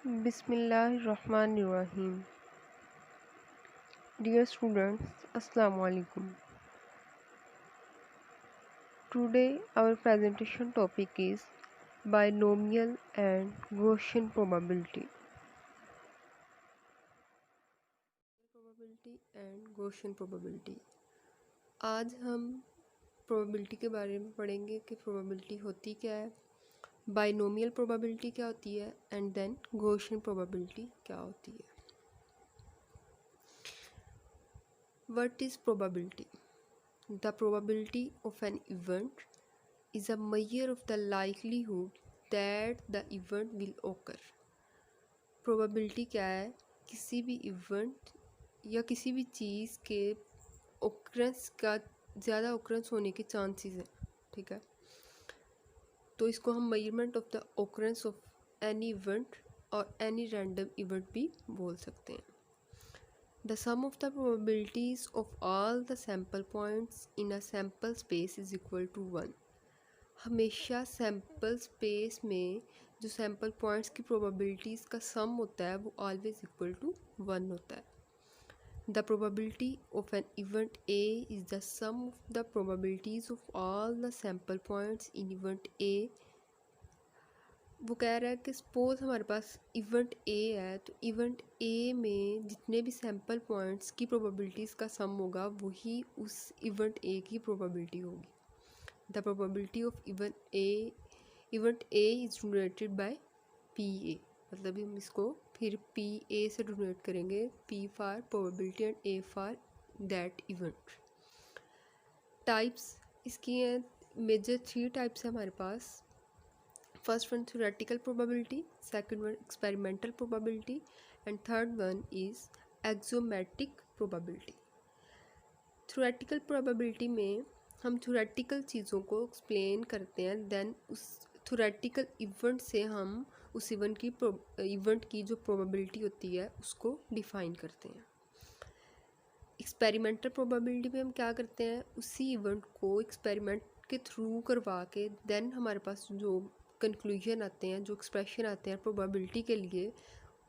Bismillahirrahmanirrahim. Dear students, Assalamu alaikum. Today our presentation topic is binomial and Gaussian probability. Probability and Gaussian probability. आज हम probability के बारे में पढ़ेंगे कि probability होती क्या है, binomial probability क्या होती है and then Gaussian probability क्या होती है. What is probability? The probability of an event is a measure of the likelihood that the event will occur. Probability क्या है? किसी भी event या किसी भी चीज़ के occurrence का ज़्यादा occurrence होने के chances हैं, ठीक है. तो इसको हम measurement of the occurrence of any event और any random event भी बोल सकते हैं. The sum of the probabilities of all the sample points in a sample space is equal to 1. हमेशा सैम्पल स्पेस में जो सैम्पल पॉइंट्स की probabilities का सम होता है वो ऑलवेज इक्वल टू 1 होता है. The probability of an event A is the sum of the probabilities of all the sample points in event A. वो कह रहा है कि सपोज़ हमारे पास इवेंट ए है, तो इवेंट ए में जितने भी सैम्पल पॉइंट्स की प्रोबेबिलिटीज़ का सम होगा वही उस इवेंट ए की प्रोबेबिलिटी होगी. The probability of event A is denoted by PA. मतलब हम इसको फिर PA से डिनोट करेंगे, P for probability and A for that event. Types इसकी हैं, मेजर 3 टाइप्स है हमारे पास. First one theoretical probability, second one experimental probability and third one is axiomatic probability. theoretical probability में हम थ्योरेटिकल चीज़ों को एक्सप्लेन करते हैं, देन उस थ्योरेटिकल इवेंट से हम उस इवेंट की जो प्रोबेबिलिटी होती है उसको डिफ़ाइन करते हैं. एक्सपेरिमेंटल प्रोबेबिलिटी में हम क्या करते हैं, उसी इवेंट को एक्सपेरिमेंट के थ्रू करवा के देन हमारे पास जो कंक्लूजन आते हैं, जो एक्सप्रेशन आते हैं प्रोबेबिलिटी के लिए,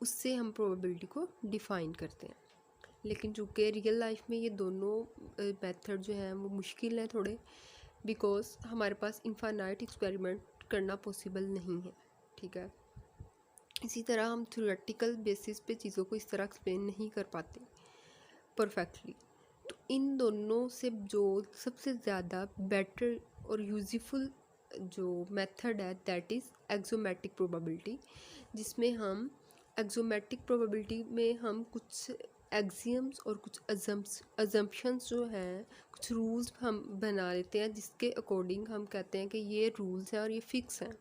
उससे हम प्रोबेबिलिटी को डिफ़ाइन करते हैं. लेकिन चूँकि रियल लाइफ में ये दोनों मेथड जो हैं वो मुश्किल हैं थोड़े, बिकॉज हमारे पास इनफाइनाइट एक्सपेरिमेंट करना पॉसिबल नहीं है, ठीक है. इसी तरह हम थ्योरेटिकल बेसिस पे चीज़ों को इस तरह एक्सप्लेन नहीं कर पाते परफेक्टली. तो इन दोनों से जो सबसे ज़्यादा बेटर और यूज़फुल जो मेथड है दैट इज़ एक्सोमेटिक प्रोबेबिलिटी, जिसमें हम एक्सोमेटिक प्रोबेबिलिटी में हम कुछ एक्सियम्स और कुछ अजम्पशंस जो हैं, कुछ रूल्स हम बना लेते हैं जिसके अकॉर्डिंग हम कहते हैं कि ये रूल्स हैं और ये फ़िक्स हैं.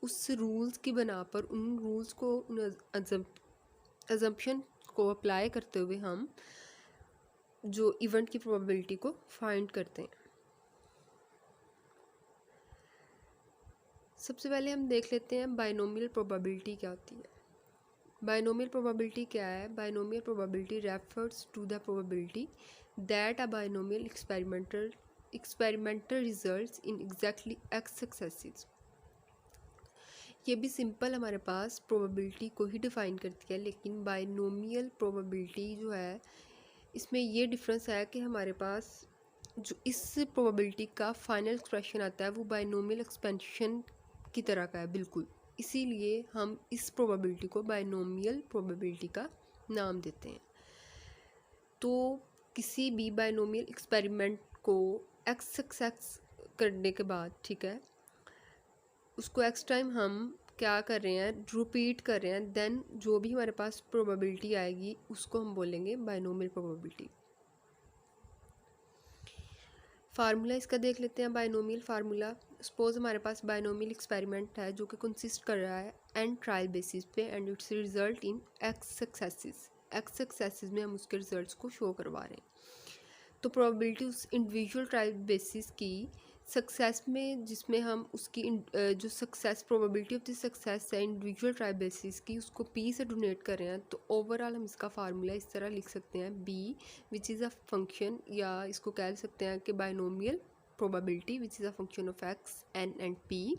उस रूल्स की बना पर उन रूल्स को, उन अजम्पशन को अप्लाई करते हुए हम जो इवेंट की प्रोबेबिलिटी को फाइंड करते हैं. सबसे पहले हम देख लेते हैं बाइनोमियल प्रोबेबिलिटी क्या होती है. बाइनोमियल प्रोबेबिलिटी क्या है? Binomial probability refers to the probability that a binomial experimental results in exactly X successes. ये भी सिंपल हमारे पास प्रोबेबिलिटी को ही डिफ़ाइन करती है, लेकिन बाइनोमियल प्रोबेबिलिटी जो है इसमें ये डिफरेंस है कि हमारे पास जो इस प्रोबेबिलिटी का फाइनल एक्सप्रेशन आता है वो बाइनोमियल एक्सपेंशन की तरह का है बिल्कुल. इसीलिए हम इस प्रोबेबिलिटी को बाइनोमियल प्रोबेबिलिटी का नाम देते हैं. तो किसी भी बाइनोमियल एक्सपेरिमेंट को एक्स सक्सेस करने के बाद, ठीक है, उसको एक्स टाइम हम क्या कर रहे हैं, रिपीट कर रहे हैं, देन जो भी हमारे पास प्रोबेबिलिटी आएगी उसको हम बोलेंगे बाइनोमियल प्रोबेबिलिटी. फार्मूला इसका देख लेते हैं. बाइनोमियल फार्मूला, सपोज हमारे पास बाइनोमियल एक्सपेरिमेंट है जो कि कंसिस्ट कर रहा है एन ट्रायल बेसिस पे and it's result in x successes. X successes में हम उसके रिजल्ट्स को शो करवा रहे हैं. तो प्रोबेबिलिटी उस इंडिविजुअल ट्रायल बेसिस की सक्सेस में, जिसमें हम उसकी जो success probability of the success है इंडिविजुअल ट्रायल बेसिस की, उसको पी से डोनेट कर रहे हैं. तो ओवरऑल हम इसका फार्मूला इस तरह लिख सकते हैं, be which is a function, या इसको कह सकते हैं कि binomial probability which is a function of x n and p.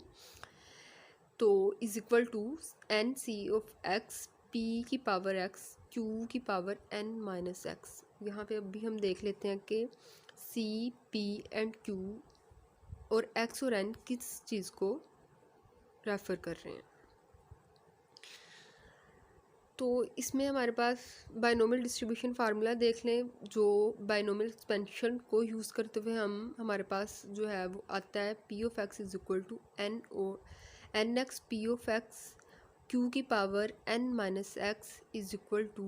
तो is equal to n c of x p की पावर एक्स क्यू की पावर एन माइनस एक्स। यहाँ पे अभी हम देख लेते हैं कि सी पी एंड क्यू और एक्स और एन किस चीज़ को रेफ़र कर रहे हैं। तो इसमें हमारे पास बाइनोमियल डिस्ट्रीब्यूशन फार्मूला देख लें, जो बाइनोमियल एक्सपेंशन को यूज़ करते हुए हमारे पास जो है वो आता है p of x is equal to n x p of x q की power n minus x is equal to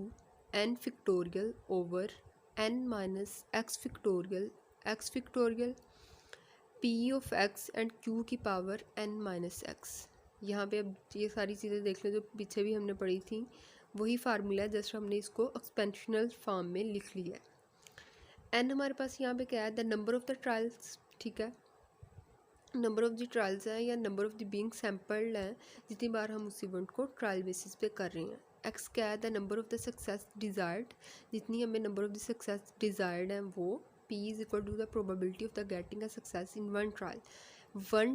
n factorial over n minus x factorial p of x and q की power n minus x. यहाँ पे अब ये सारी चीज़ें देख लें जो पीछे भी हमने पढ़ी थी, वही फार्मूला है, जस्ट हमने इसको एक्सपेंशनल फॉर्म में लिख लिया है। एन हमारे पास यहाँ पे क्या है, the number of the trials, ठीक है, नंबर ऑफ द ट्रायल्स है या number of the being sampled है, जितनी बार हम उस इवेंट को ट्रायल बेसिस पे कर रहे हैं। एक्स क्या है, the number of the success desired, जितनी हमें number of the success desired है वो। P is equal to the probability of the getting a success in one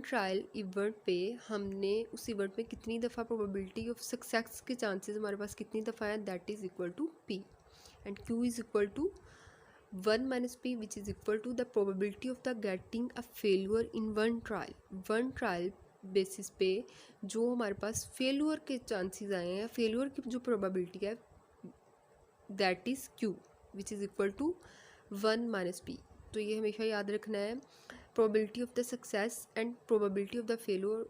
trial event पे हमने उस इवेंट में कितनी दफ़ा प्रोबेबिलिटी ऑफ सक्सेस के चांसेस हमारे पास कितनी दफ़ा है, that is equal to P. And Q is equal to 1 minus p, which is equal to the probability of the getting a failure in one trial basis पे जो हमारे पास failure के चांसेस आए हैं, फेल्यूर की जो प्रोबेबिलिटी है, that is q, which is equal to 1 minus p। तो ये हमेशा याद रखना है, probability of the success and probability of the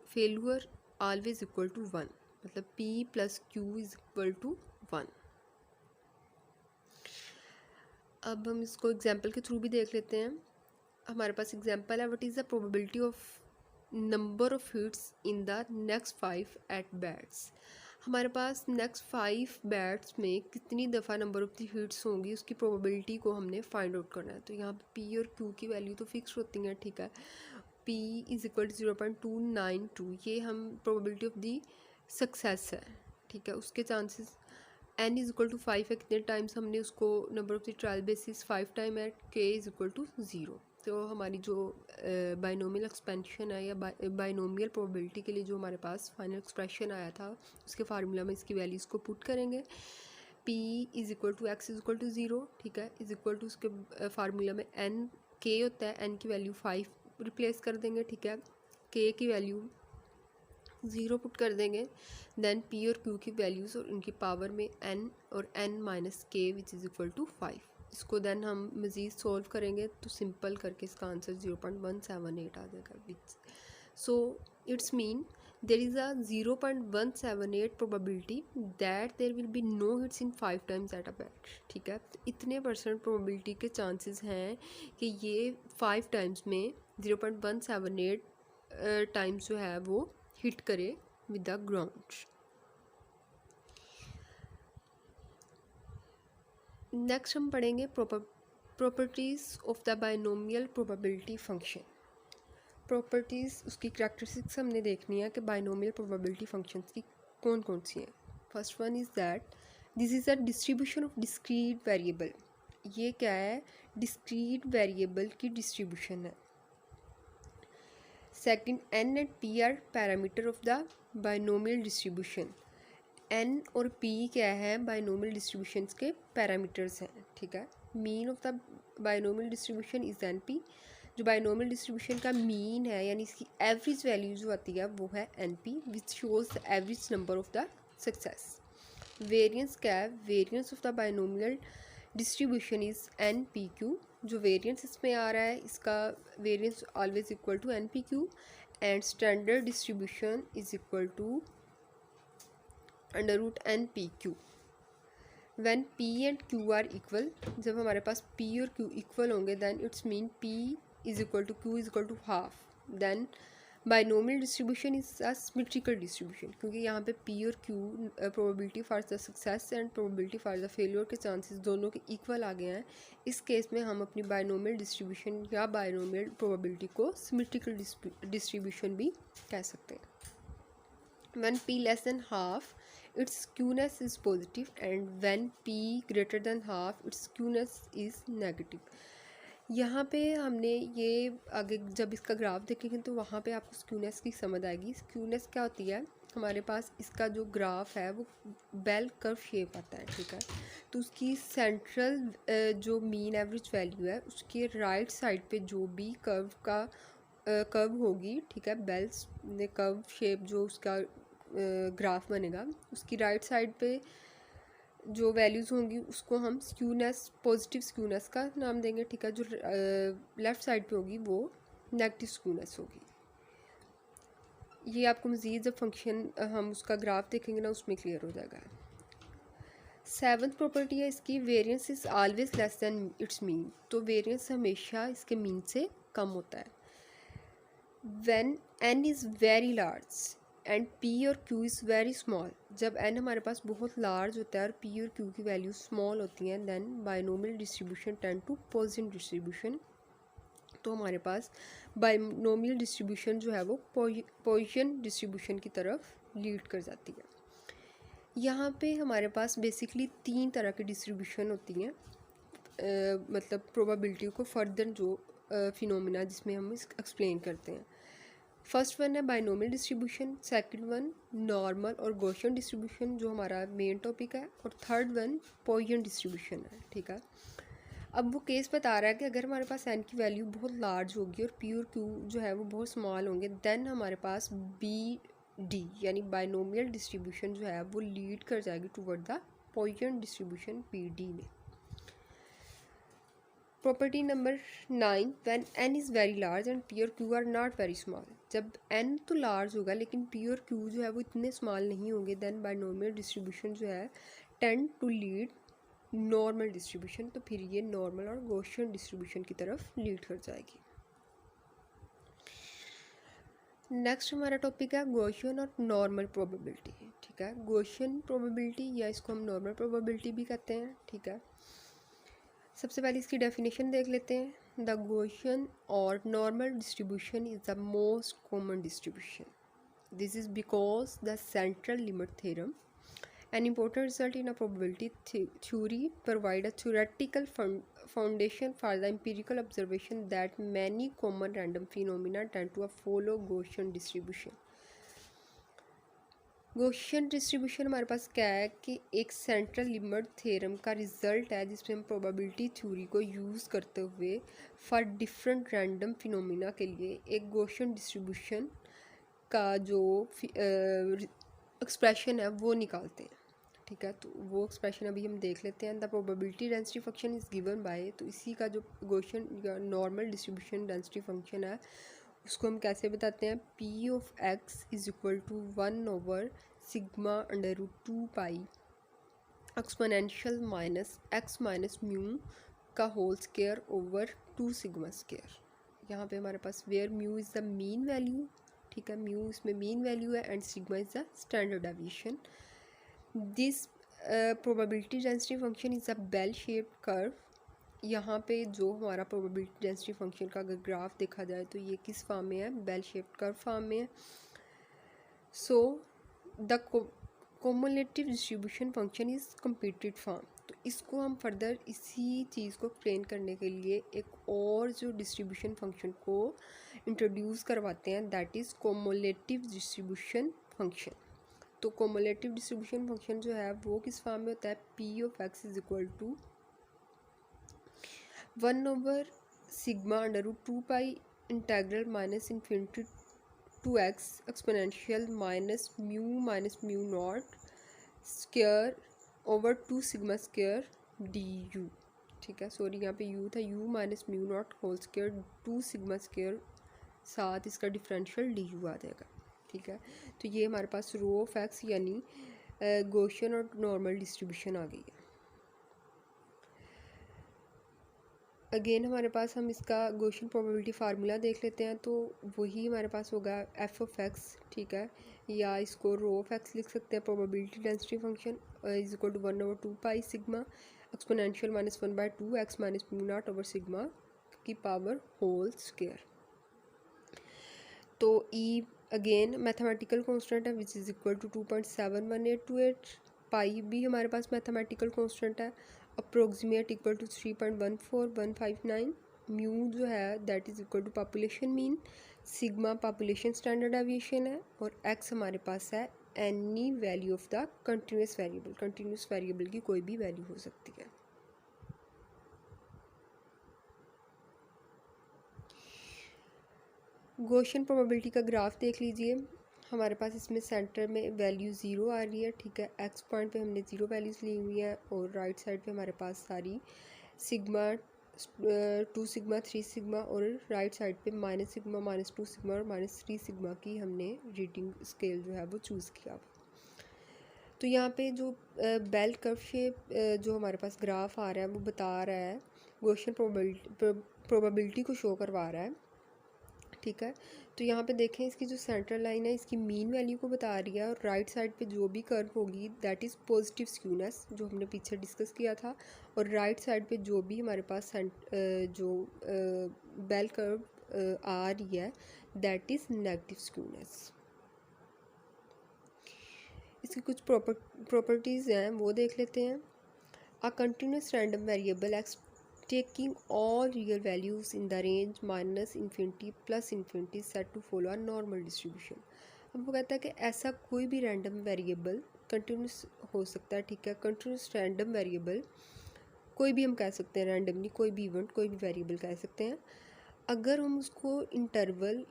failure always equal to 1, मतलब p plus q is equal to 1। अब हम इसको एग्जाम्पल के थ्रू भी देख लेते हैं। हमारे पास एग्जाम्पल है, what is the probability of number of hits in the next 5 at bats. हमारे पास नेक्स्ट 5 बैट्स में कितनी दफ़ा नंबर ऑफ द हिट्स होंगी, उसकी प्रोबेबिलिटी को हमने फाइंड आउट करना है। तो यहाँ पे पी और क्यू की वैल्यू तो फिक्स होती हैं, ठीक है। पी इज़ इक्वल टू 0.292, ये हम प्रोबेबिलिटी ऑफ द सक्सेस है, ठीक है, उसके chances. N is equal to 5 है, कितने टाइम्स हमने उसको number of the trial basis 5 time है। K is equal to 0। तो हमारी जो बाइनोमियल एक्सपेंशन है या बाइनोमियल प्रोबेबिलिटी के लिए जो हमारे पास फाइनल एक्सप्रेशन आया था, उसके फार्मूला में इसकी वैल्यूज़ को पुट करेंगे। P is equal to X is equal to 0, ठीक है, इज़ इक्वल टू उसके फार्मूला में एन के होता है, एन की वैल्यू 5 रिप्लेस कर देंगे, ठीक है, के की वैल्यू 0 पुट कर देंगे। देन पी और क्यू की वैल्यूज़ और उनकी पावर में एन और एन माइनस के विच इज़ इक्वल टू 5। इसको देन हम मज़ीद सॉल्व करेंगे तो सिंपल करके इसका आंसर 0.178 आ जाएगा, which so it's mean there is a 0.178 probability that there will be no hits in 5 times at a bat, ठीक है। तो इतने % प्रोबेबिलिटी के चांसेस हैं कि ये 5 टाइम्स में 0.178 टाइम्स जो है वो हिट करे विद द ग्राउंड। नेक्स्ट हम पढ़ेंगे properties of the binomial probability function. Properties, उसकी करैक्टरिस्टिक्स हमने देखनी है कि बाइनोमियल प्रोबेबिलिटी फंक्शंस की कौन कौन सी हैं। First one is that this is a distribution of discrete variable. ये क्या है, डिस्क्रीट वेरिएबल की डिस्ट्रीब्यूशन है। Second, N and P are parameter of the binomial distribution. N और पी क्या है, बाइनोमियल डिस्ट्रीब्यूशंस के पैरामीटर्स हैं, ठीक है। Mean of the binomial distribution is N P. जो बाइनोमियल डिस्ट्रीब्यूशन का मीन है यानी इसकी एवरेज वैल्यू जो आती है वो है N P, which shows the average number of the success. Variance क्या है, variance of the binomial distribution is N P Q. जो वेरियंस इसमें आ रहा है इसका variance always equal to N P Q. And standard distribution is equal to under root N P Q. When P and Q are equal, जब हमारे पास P और क्यू इक्वल होंगे then its mean P is equal to Q is equal to half. Then binomial distribution is a symmetrical distribution, क्योंकि यहाँ पे P और Q probability for the success and probability for the failure के chances दोनों के equal आ गए हैं। इस केस में हम अपनी बाइनोमियल डिस्ट्रीब्यूशन या बाइनोमियल प्रोबेबिलिटी को सिमेट्रिकल डिस्ट्रीब्यूशन भी कह सकते हैं। When p less than half its skewness is positive and when p greater than half its skewness is negative। यहाँ पे हमने ये आगे जब इसका ग्राफ देखेंगे तो वहाँ पे आपको स्क्यूनेस की समझ आएगी। स्क्यूनेस क्या होती है, हमारे पास इसका जो ग्राफ है वो बेल कर्व शेप आता है, ठीक है। तो उसकी सेंट्रल जो मीन एवरेज वैल्यू है उसके राइट साइड पे जो भी कर्व होगी, ठीक है, बेल्स ने कर्व शेप जो उसका ग्राफ बनेगा उसकी राइट साइड पे जो वैल्यूज़ होंगी उसको हम स्क्यूनेस, पॉजिटिव स्क्यूनेस का नाम देंगे, ठीक है। जो लेफ़्ट साइड पे होगी वो नेगेटिव स्क्यूनेस होगी। ये आपको मज़ीद जब फंक्शन हम उसका ग्राफ देखेंगे ना उसमें क्लियर हो जाएगा। सेवन्थ प्रॉपर्टी है इसकी, variance is always less than it's mean. तो वेरिएंस हमेशा इसके मीन से कम होता है। When n is very large and p और q इज़ वेरी स्मॉल, जब n हमारे पास बहुत लार्ज होता है और p और q की वैल्यू स्मॉल होती हैं, then binomial distribution tend to Poisson distribution. तो हमारे पास बाइनोमियल डिस्ट्रीब्यूशन जो है वो पॉइसन डिस्ट्रीब्यूशन की तरफ लीड कर जाती है। यहाँ पे हमारे पास बेसिकली 3 तरह की डिस्ट्रीब्यूशन होती हैं, मतलब प्रोबेबिलिटी को फर्दर जो फिनोमिना जिसमें हम एक्सप्लेन करते हैं। फर्स्ट वन है binomial distribution, second one normal और गॉसियन डिस्ट्रीब्यूशन जो हमारा मेन टॉपिक है, और थर्ड वन पॉइसन डिस्ट्रीब्यूशन है, ठीक है। अब वो केस बता रहा है कि अगर हमारे पास n की वैल्यू बहुत लार्ज होगी और p और q जो है वो बहुत स्मॉल होंगे, देन हमारे पास BD यानी बाइनोमियल डिस्ट्रीब्यूशन जो है वो लीड कर जाएगी toward the Poisson distribution PD में। Property number 9, when n is very large and p और q are not very small, जब n तो लार्ज होगा लेकिन p और q जो है वो इतने स्मॉल नहीं होंगे, देन बाइनोमियल डिस्ट्रीब्यूशन जो है tend to lead normal distribution. तो फिर ये नॉर्मल और गॉसियन डिस्ट्रीब्यूशन की तरफ लीड कर जाएगी। नेक्स्ट हमारा टॉपिक है गॉसियन और नॉर्मल प्रोबेबिलिटी, ठीक है। गॉसियन प्रोबेबिलिटी या इसको हम नॉर्मल प्रोबेबिलिटी भी कहते हैं, ठीक है। सबसे पहले इसकी डेफिनेशन देख लेते हैं। द गॉसियन और normal distribution is the most common distribution. This is because the central limit theorem, an important result in a probability theory, provide a theoretical foundation for the empirical observation that many common random phenomena tend to follow Gaussian distribution. Gaussian distribution हमारे पास क्या है कि एक central limit theorem का result है जिसमें हम probability theory को यूज़ करते हुए फॉर डिफरेंट रैंडम फिनोमिना के लिए एक Gaussian डिस्ट्रीब्यूशन का जो एक्सप्रेशन है वो निकालते हैं, ठीक है। तो वो एक्सप्रेशन अभी हम देख लेते हैं। The probability density function is given by, तो इसी का जो गॉसियन या नॉर्मल डिस्ट्रीब्यूशन डेंसिटी फंक्शन है उसको हम कैसे बताते हैं, p of x is equal to 1/σ √2 pi exponential minus x minus mu का whole square over 2 sigma square. यहाँ पे हमारे पास where mu is the mean value, ठीक है, म्यू इसमें मीन वैल्यू है and sigma is the standard deviation. This probability density function is a bell shaped curve. यहाँ पे जो हमारा प्रोबेबिलिटी डेंसिटी फंक्शन का अगर ग्राफ देखा जाए तो ये किस फॉर्म में है, बेल शेप्ड कर्व फॉर्म में है। So the cumulative distribution function is completed form. तो इसको हम फर्दर इसी चीज़ को एक्सप्लेन करने के लिए एक और जो डिस्ट्रीब्यूशन फंक्शन को इंट्रोड्यूस करवाते हैं, दैट इज़ कोमुलेटिव डिस्ट्रीब्यूशन फंक्शन। तो कोमुलेटिव डिस्ट्रीब्यूशन फंक्शन जो है वो किस फॉर्म में होता है, p of x is equal to 1/σ√2 pi integral minus infinity to x exponential minus mu not square over 2 sigma square du, ठीक है। सॉरी यहाँ पे u था, u minus mu not whole square 2 sigma square साथ इसका differential du आ जाएगा, ठीक है। तो ये हमारे पास रो ऑफ एक्स यानी गॉसियन और नॉर्मल डिस्ट्रीब्यूशन आ गई है। अगेन हमारे पास हम इसका गॉसियन प्रोबेबिलिटी फार्मूला देख लेते हैं, तो वही हमारे पास होगा एफ ऑफ एक्स, ठीक है, या इसको रो ऑफ एक्स लिख सकते हैं। Probability density function is equal to 1/2 pi sigma exponential -1/2 X minus mu naught over sigma की पावर होल स्क्वायर। तो ई अगेन मैथमेटिकल कांस्टेंट है which is equal to 2.71828। Pi भी हमारे पास मैथमेटिकल कांस्टेंट है, अप्रोक्सीमेट इक्वल टू 3.14159। म्यू जो है that is equal to population mean, sigma population standard deviation है, और एक्स हमारे पास है any value of the continuous variable. Continuous variable की कोई भी वैल्यू हो सकती है। गॉसियन प्रोबेबिलिटी का ग्राफ देख लीजिए। हमारे पास इसमें सेंटर में वैल्यू ज़ीरो आ रही है, ठीक है। एक्स पॉइंट पे हमने ज़ीरो वैल्यूज़ ली हुई है, और राइट साइड पे हमारे पास सारी सिग्मा 2 सिग्मा 3 सिग्मा, और राइट साइड पे माइनस सिग्मा -2 सिग्मा और -3 सिग्मा की हमने रीडिंग स्केल जो है वो चूज़ किया। तो यहाँ पे जो बेल कर्व शेप जो हमारे पास ग्राफ आ रहा है वो बता रहा है, गॉसियन प्रोबेबिलिटी को शो करवा रहा है, ठीक है। तो यहाँ पे देखें इसकी जो सेंट्रल लाइन है इसकी मीन वैल्यू को बता रही है, और राइट साइड पे जो भी कर्व होगी दैट इज़ पॉजिटिव स्क्यूनेस जो हमने पीछे डिस्कस किया था, और राइट साइड पे जो भी हमारे पास जो बेल कर्व आ रही है दैट इज़ नेगेटिव स्क्यूनेस। इसकी कुछ प्रॉपर्टीज़ हैं वो देख लेते हैं। A continuous random variable x taking all real values in the range -infinity +infinity set to follow a normal distribution। अब वो कहता है कि ऐसा कोई भी रैंडम वेरिएबल कंटिन्यूस हो सकता है, ठीक है। कंटिन्यूस रैंडम वेरिएबल कोई भी हम कह सकते हैं, रैंडमली कोई भी इवेंट कोई भी वेरिएबल कह सकते हैं, अगर हम उसको इंटरवल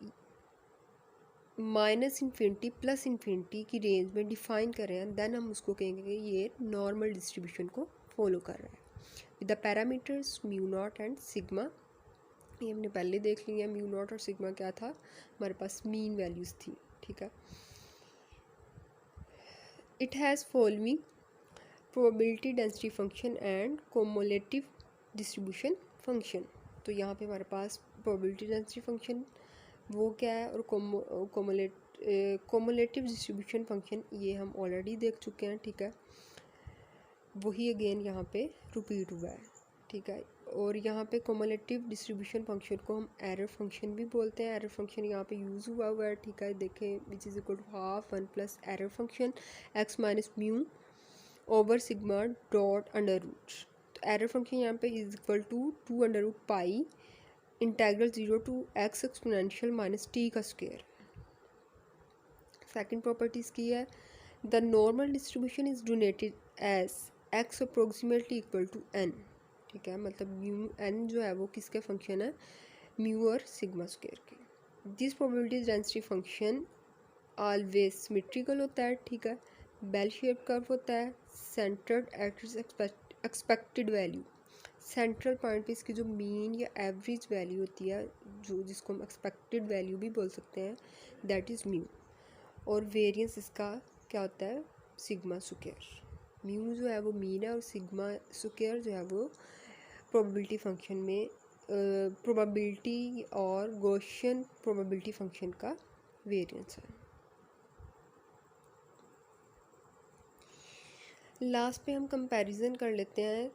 -infinity +infinity की रेंज में डिफ़ाइन कर रहे हैं, देन हम उसको कहेंगे कि ये नॉर्मल डिस्ट्रीब्यूशन को फॉलो कर रहा है। With the parameters mu naught and sigma, ये हमने पहले देख लिया। म्यू नॉट और सिग्मा क्या था, हमारे पास मीन वैल्यूज़ थी, ठीक है। It has following probability density function and cumulative distribution function. तो यहाँ पे हमारे पास प्रोबेबिलिटी डेंसिटी फंक्शन वो क्या है, और कोमुलेटिव डिस्ट्रीब्यूशन फंक्शन ये हम ऑलरेडी देख चुके हैं, ठीक है। वही अगेन यहाँ पे रिपीट हुआ है, ठीक है। और यहाँ पे कोमुलेटिव डिस्ट्रीब्यूशन फंक्शन को हम एरर फंक्शन भी बोलते हैं। एरर फंक्शन यहाँ पे यूज़ हुआ है, ठीक है। देखें which is equal to half 1 plus error function X minus mu over sigma dot under root. तो एरर फंक्शन यहाँ पे is equal to 2 under root pi integral 0 to X exponential minus T का square. Second properties की है, the normal distribution is donated as X approximately equal to N, ठीक है। मतलब mu N जो है वो किसके फंक्शन है, म्यू और सिग्मा स्क्वायर के। This probability density function always symmetrical होता है, ठीक है। बेल शेप कर्व होता है, centred at expected value. Central point पे इसकी जो मीन या एवरेज वैल्यू होती है, जो जिसको हम एक्सपेक्टेड वैल्यू भी बोल सकते हैं, दैट इज़ म्यू। और वेरिएंस इसका क्या होता है, सिग्मा स्क्वायर। म्यू जो है वो मीन है, और सिग्मा स्क्वायर जो है वो प्रोबेबिलिटी फंक्शन में प्रोबेबिलिटी और गॉसियन प्रोबेबिलिटी फंक्शन का वेरिएंस है। लास्ट पे हम कंपैरिजन कर लेते हैं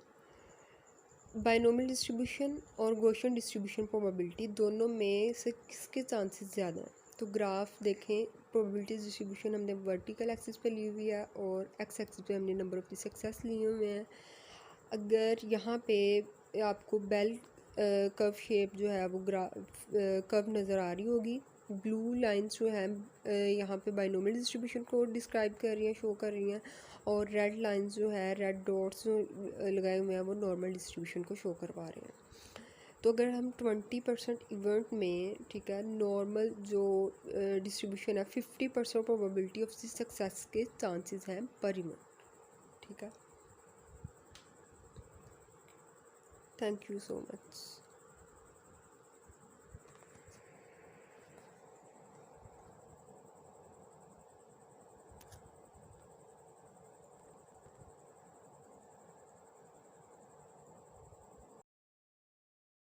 बाइनोमियल डिस्ट्रीब्यूशन और गॉसियन डिस्ट्रीब्यूशन प्रोबेबिलिटी, दोनों में से किसके चांसेस ज़्यादा हैं। तो ग्राफ देखें, प्रोबेबिलिटी डिस्ट्रीब्यूशन हमने वर्टिकल एक्सिस पे ली हुई है, और एक्स एक्सिस पे हमने नंबर ऑफ द सक्सेस लिए हुए हैं। अगर यहाँ पे आपको बेल कर्व शेप जो है वो कर्व नज़र आ रही होगी, ब्लू लाइंस जो है यहाँ पे बाइनोमियल डिस्ट्रीब्यूशन को डिस्क्राइब कर रही हैं, शो कर रही हैं, और रेड लाइंस जो है, रेड डॉट्स जो लगाए हुए हैं वो नॉर्मल डिस्ट्रीब्यूशन को शो करवा रहे हैं। तो अगर हम 20% इवेंट में, ठीक है, नॉर्मल जो डिस्ट्रीब्यूशन है 50% प्रोबेबिलिटी ऑफ सक्सेस के चांसेस हैं पर इवेंट, ठीक है। Thank you so much.